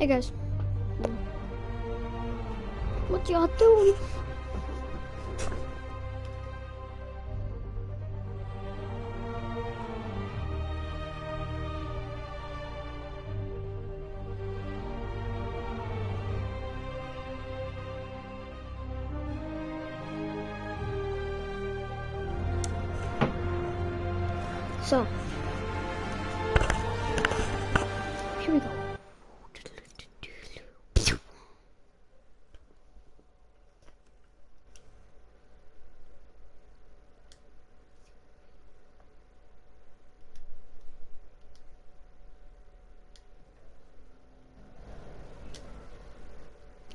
Hey guys. What y'all doing? So, here we go.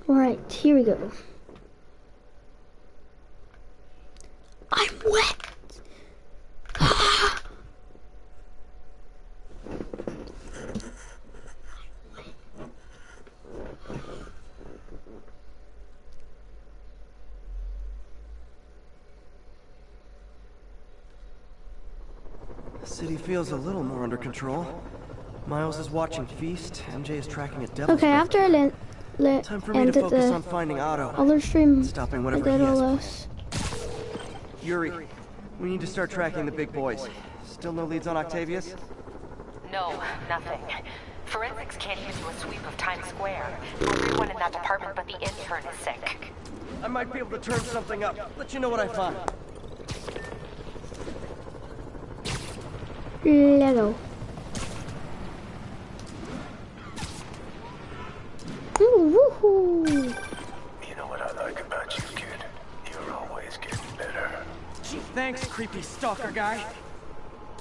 Alright, here we go. I'm wet! The city feels a little more under control. Miles is watching Feast, MJ is tracking a devil. Okay, after I time for me to focus on finding Otto. Other stream, stopping I whatever did he all has. this. Yuri, we need to start tracking the big boys. Still no leads on Octavius? No, nothing. Forensics can't even do a sweep of Times Square. Everyone in that department but the intern is sick. I might be able to turn something up. Let you know what I find. Lego. Woohoo! You know what I like about you, kid? You're always getting better. Gee, thanks, creepy stalker guy.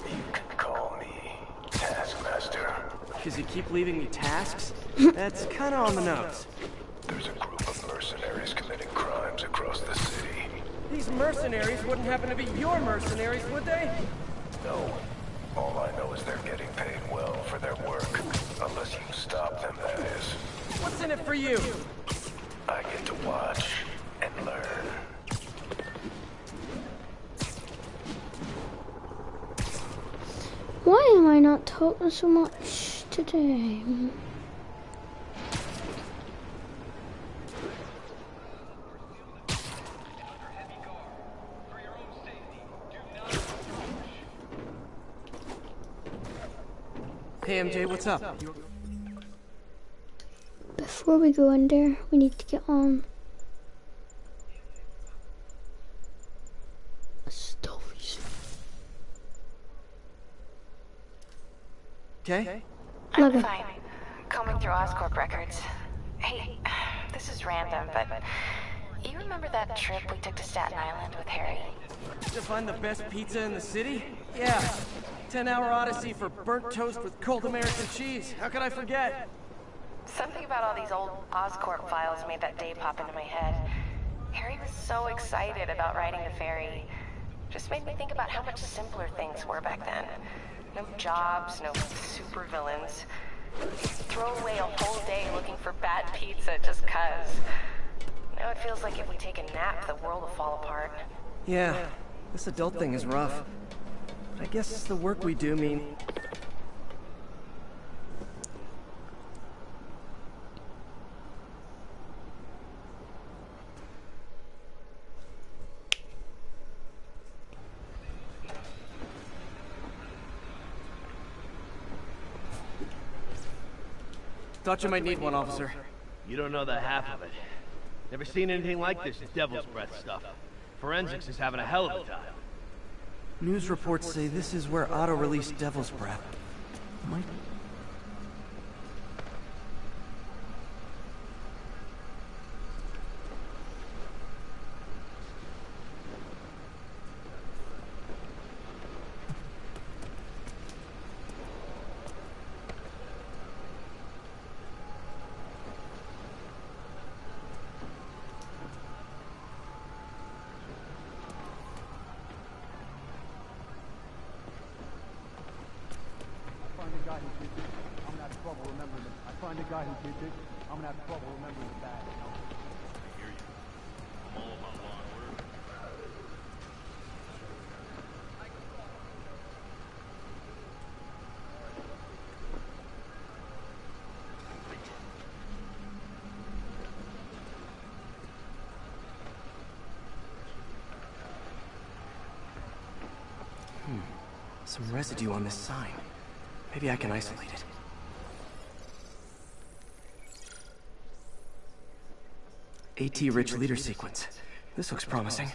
You can call me Taskmaster. Because you keep leaving me tasks? That's kinda on the nose. There's a group of mercenaries committing crimes across the city. These mercenaries wouldn't happen to be your mercenaries, would they? No. All I know is they're getting paid well for their work. Unless you stop them, that is. What's in it for you? I get to watch and learn. Why am I not talking so much today? Hey MJ, what's up? Before we go in there, we need to get on stories. Okay? I'm fine. Combing through Oscorp records. Hey, this is random, but you remember that trip we took to Staten Island with Harry? To find the best pizza in the city? Yeah. 10-hour odyssey for burnt toast with cold American cheese. How could I forget? Something about all these old Oscorp files made that day pop into my head. Harry was so excited about riding the ferry. Just made me think about how much simpler things were back then. No jobs, no supervillains. Throw away a whole day looking for bad pizza just cuz. Now it feels like if we take a nap, the world will fall apart. Yeah, this adult thing is rough. But I guess it's the work we do mean... Thought you might need one, officer. You don't know the half of it. Never seen anything like this devil's breath stuff. Forensics is having a hell of a time. News reports say this is where Otto released Devil's Breath. Might... Some residue on this sign. Maybe I can isolate it. AT-rich leader sequence. This looks promising.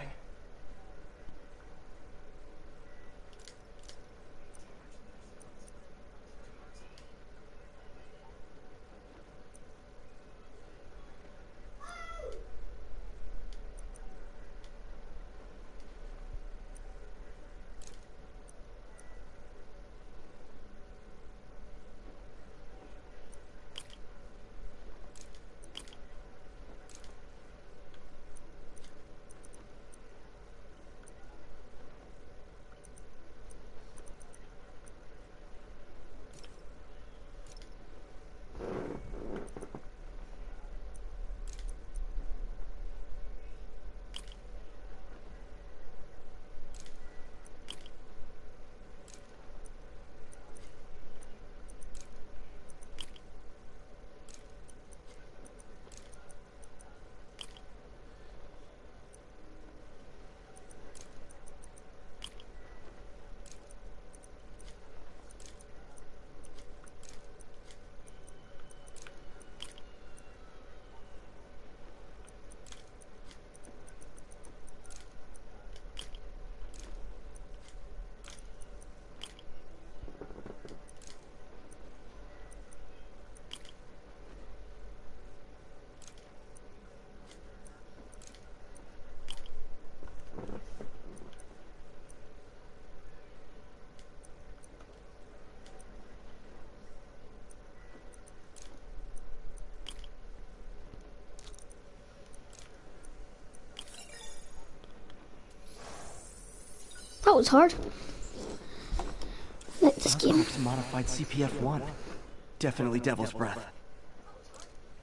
That was hard. Like this game. Modified CPF-1. Definitely Devil's Breath.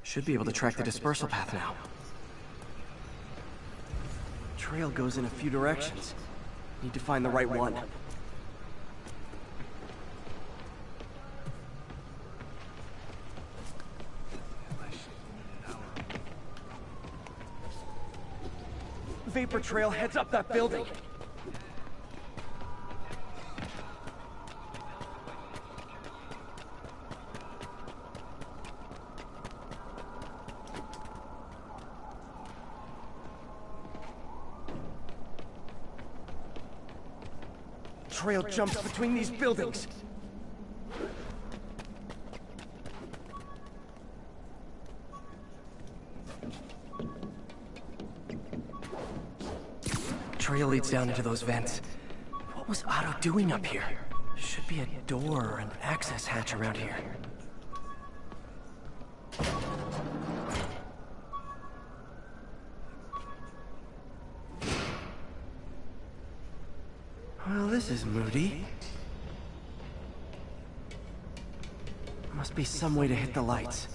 Should be able to track the dispersal path now. Trail goes in a few directions. Need to find the right one. Vapor trail heads up that building. Trail jumps between these buildings. Trail leads down into those vents. What was Otto doing up here? Should be a door or an access hatch around here. Well, this is moody. Must be some way to hit the lights.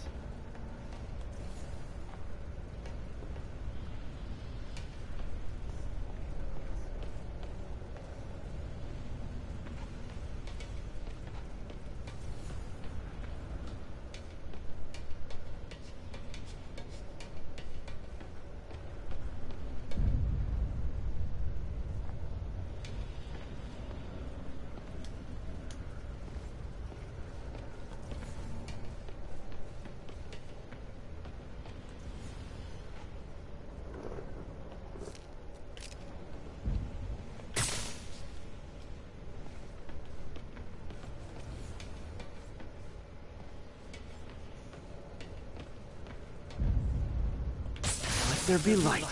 There be light.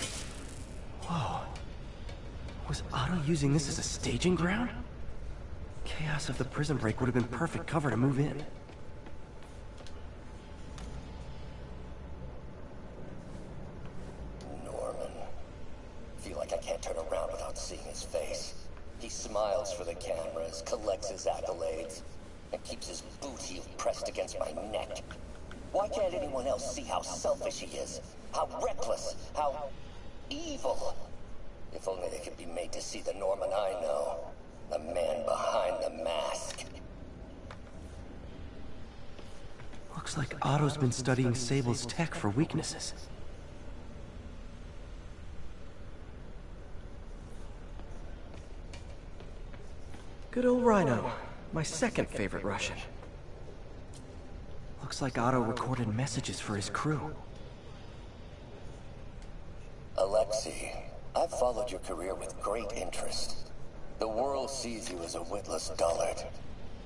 Whoa. Was Otto using this as a staging ground? Chaos of the prison break would have been perfect cover to move in. Norman. Feel like I can't turn around without seeing his face. He smiles for the cameras, collects his accolades, and keeps his boot heel pressed against my neck. Why can't anyone else see how selfish he is? How reckless, how evil. If only they could be made to see the Norman I know. The man behind the mask. Looks like Otto's been studying Sable's tech for weaknesses. Good old Rhino. My second favorite Russian. Looks like Otto recorded messages for his crew. Alexei, I've followed your career with great interest. The world sees you as a witless dullard.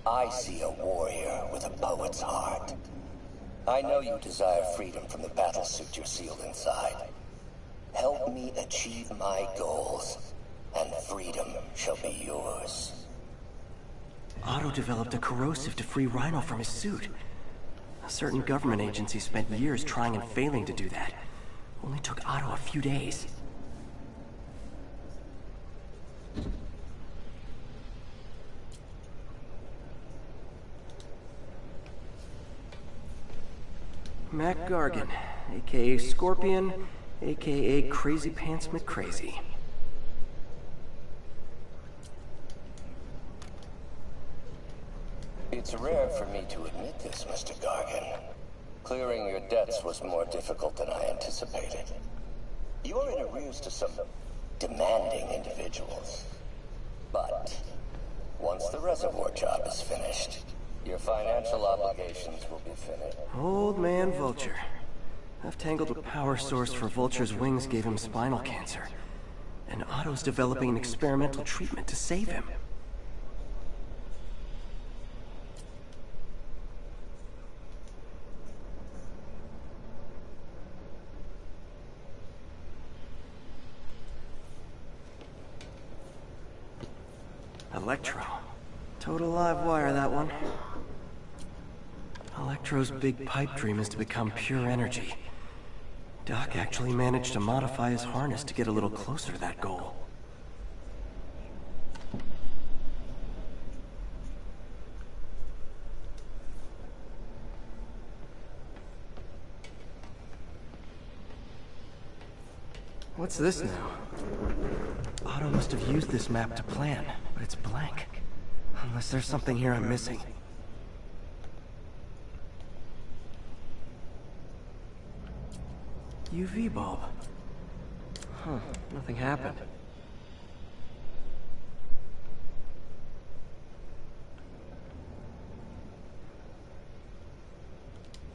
I see a warrior with a poet's heart. I know you desire freedom from the battlesuit you're sealed inside. Help me achieve my goals, and freedom shall be yours. Otto developed a corrosive to free Rhino from his suit. A certain government agency spent years trying and failing to do that. Only took Otto a few days. Mac Gargan, aka Scorpion, aka Crazy Pants McCrazy. It's rare for me to admit this, Mr. Gargan. Clearing your debts was more difficult than I anticipated. You're in arrears to some demanding individuals. But once the reservoir job is finished, your financial obligations will be finished. Old man Vulture. I've tangled a power source for Vulture's wings gave him spinal cancer. And Otto's developing an experimental treatment to save him. Electro. Total live wire, that one. Electro's big pipe dream is to become pure energy. Doc actually managed to modify his harness to get a little closer to that goal. What's this now? Otto must have used this map to plan, but it's blank. Unless there's something here I'm missing. UV bulb. Huh, nothing happened.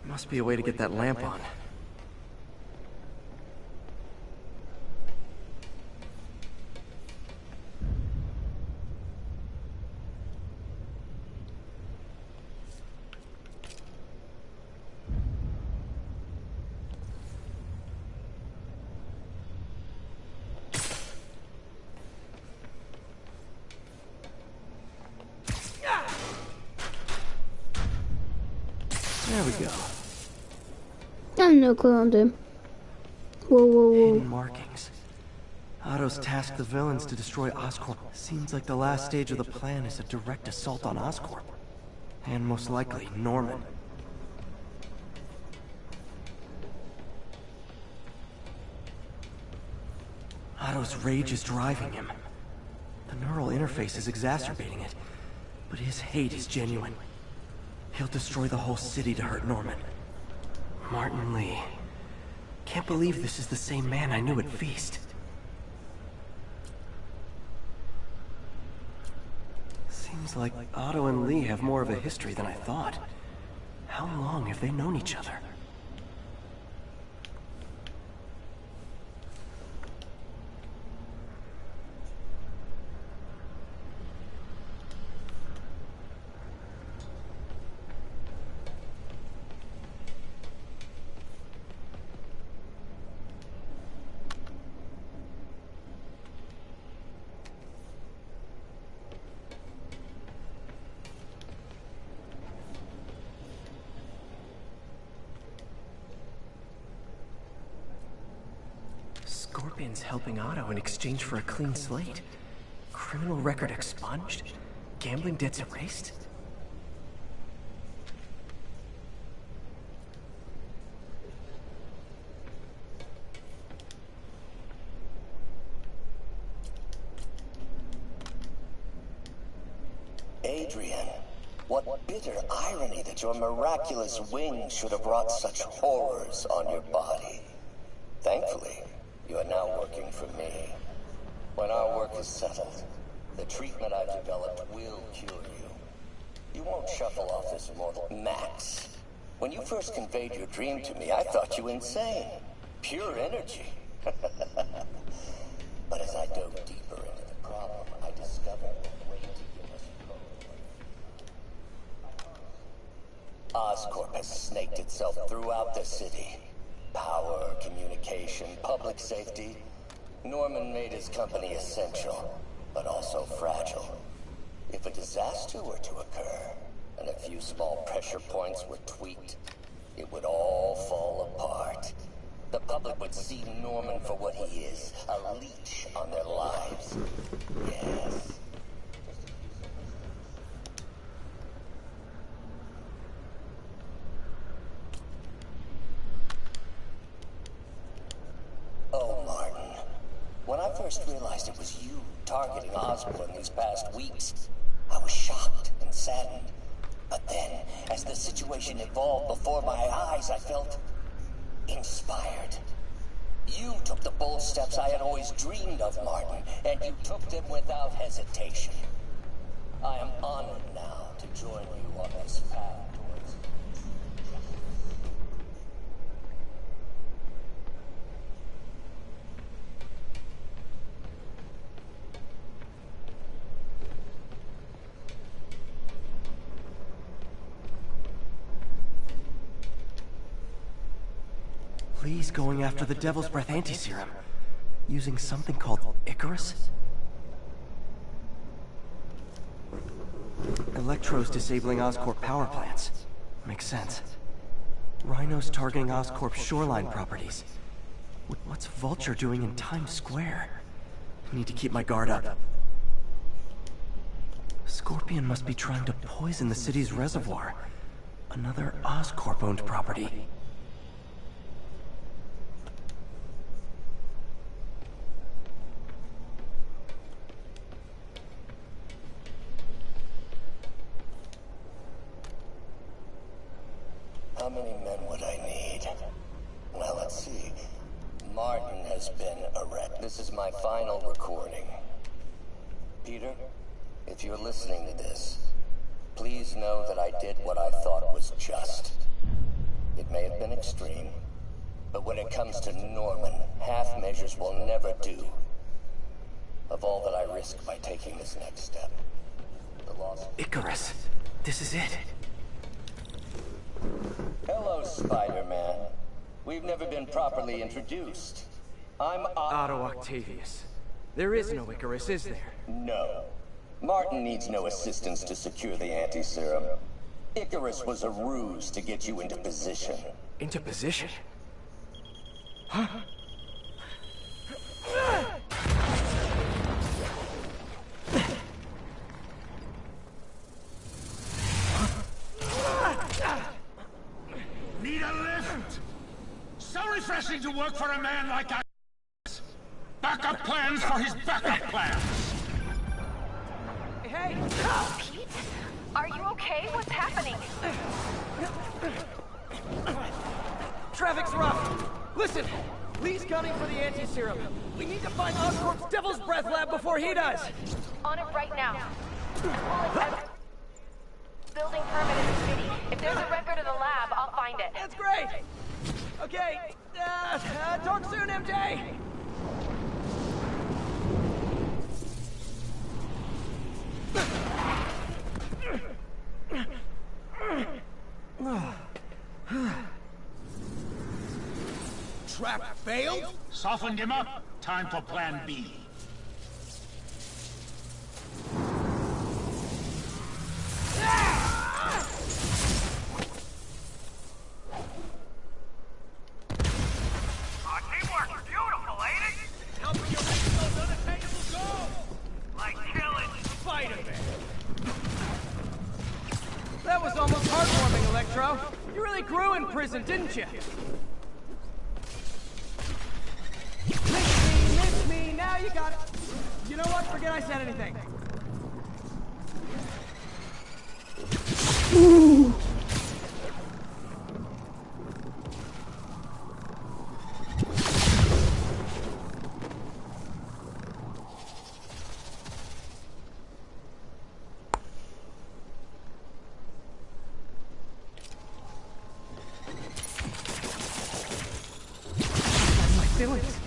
Must be a way to get that lamp on. There we go. I have no clue what I'm doing. Whoa, whoa, whoa. Hidden markings. Otto's tasked the villains to destroy Oscorp. Seems like the last stage of the plan is a direct assault on Oscorp. And most likely, Norman. Otto's rage is driving him. The neural interface is exacerbating it. But his hate is genuine. He'll destroy the whole city to hurt Norman. Martin Lee. Can't believe this is the same man I knew at Feast. Seems like Otto and Lee have more of a history than I thought. How long have they known each other? Scorpion's helping Otto in exchange for a clean slate. Criminal record expunged? Gambling debts erased? Adrian, what bitter irony that your miraculous wings should have wrought such horrors on your body. Thankfully, you are now working for me. When our work is settled, The treatment I've developed will cure you. You won't shuffle off this mortal. Max, when you first conveyed your dream to me, I thought you insane. Pure energy. But as I dove deeper into the problem, I discovered a way to give us both. Oscorp has snaked itself throughout the city. Power, communication, public safety. Norman made his company essential, but also fragile. If a disaster were to occur, and a few small pressure points were tweaked, it would all fall apart. The public would see Norman for what he is, a leech on their lives. Yes. Oh, Martin. When I first realized it was you targeting Osborn these past weeks, I was shocked and saddened. But then, as the situation evolved before my eyes, I felt inspired. You took the bold steps I had always dreamed of, Martin, and you took them without hesitation. I am honored now to join you on this path towards Lee's going after the Devil's Breath anti-serum, using something called Icarus? Electro's disabling Oscorp power plants. Makes sense. Rhino's targeting Oscorp's shoreline properties. What's Vulture doing in Times Square? I need to keep my guard up. Scorpion must be trying to poison the city's reservoir. Another Oscorp-owned property. How many men would I need? Well, let's see. Martin has been arrested. This is my final recording. Peter, if you're listening to this, please know that I did what I thought was just. It may have been extreme, but when it comes to Norman, half measures will never do. Of all that I risk by taking this next step, the loss of Icarus! This is it! Hello, Spider-Man. We've never been properly introduced. I'm Otto Octavius. There is no Icarus, is there? No. Martin needs no assistance to secure the anti-serum. Icarus was a ruse to get you into position. Into position? Huh? Need a lift? So refreshing to work for a man like I. Backup plans for his backup plans. Hey! Pete? Are you okay? What's happening? Traffic's rough. Listen, Lee's gunning for the anti-serum. We need to find Oscorp's Devil's Breath lab before he does. On it right now. Building permit in the city. If there's a record of the lab, I'll find it. That's great. Okay, talk soon, MJ. Trap failed? Softened him up. Time for plan B. Teamwork, beautiful, ain't it? Helping you reach those unattainable goals! Like killing Spiderman! That was almost heartwarming, Electro. You really grew in prison, didn't you? Miss me, now you got it. You know what? Forget I said anything. Ooh. feelings.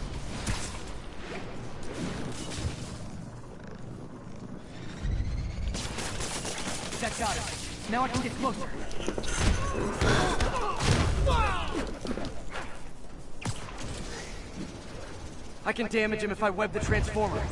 That got it. Now I can get closer. I can damage him if I web the transformer.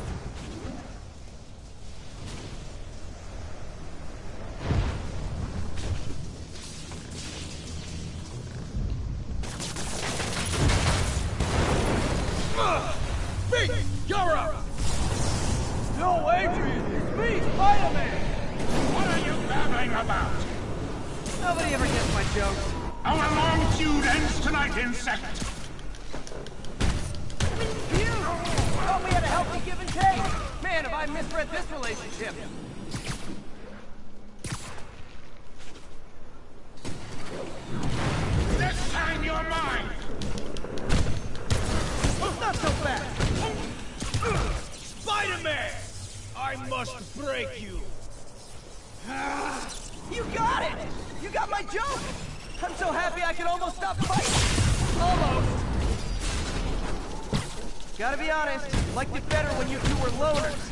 Pete, you're up! No, Adrian, it's me, Spiderman! What are you babbling about? Nobody ever gets my jokes. Our long feud ends tonight, insect. You! Thought we had a healthy give and take! Man, have I misread this relationship! This time you're mine! Not so fast! Spider-Man! I must break you! You got it! You got my joke! I'm so happy I could almost stop fighting! Almost! Gotta be honest, liked it better when you two were loners.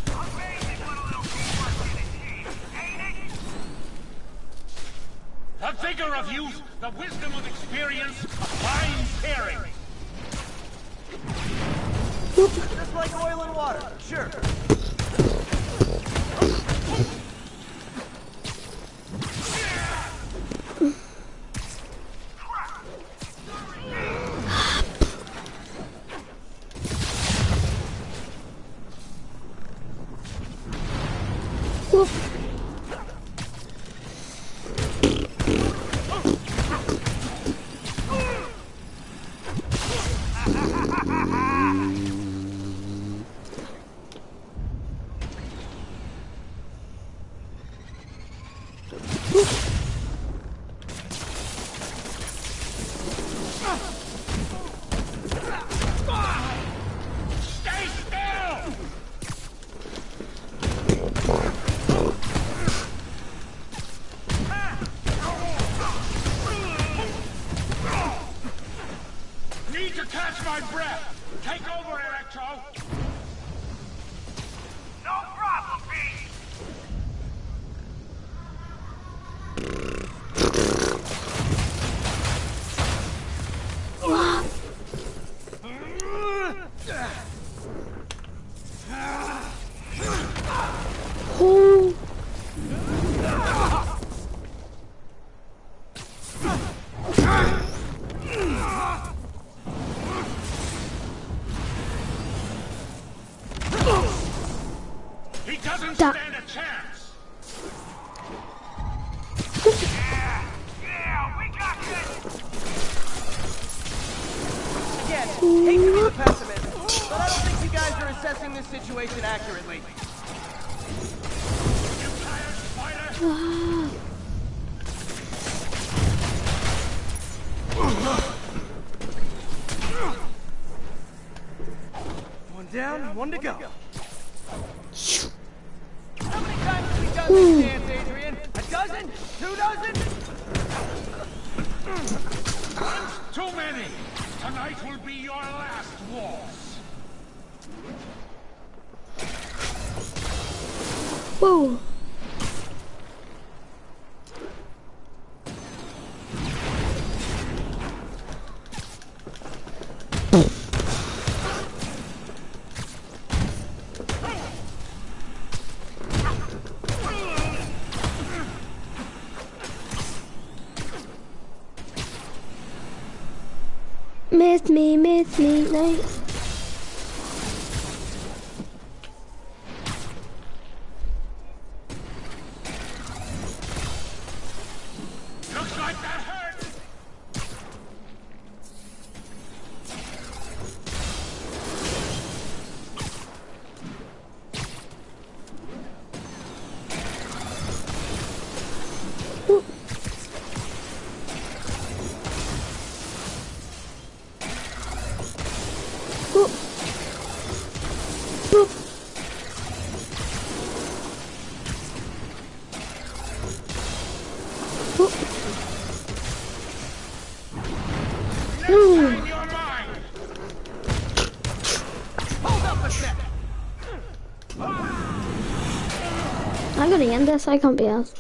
Amazing what a little teamwork can achieve, ain't it? The vigor of youth, the wisdom of experience, a fine pairing. Just like oil and water, sure. Stay still! Need to catch my breath. Take over, Electro. No problem, Pete! Oh. He doesn't stand a chance. Yeah, we got this! Again, hate to be the pessimist, but I don't think you guys are assessing this situation accurately. You tired, Spider? One down, one to go. How many times have we done this dance, Adrian? A dozen? 2 dozen? Too many. Tonight will be your last waltz. Whoa. Miss me, night. Looks like that hurt. Ooh. Your mind. Hold up a sec! I gotta end this. I can't be asked.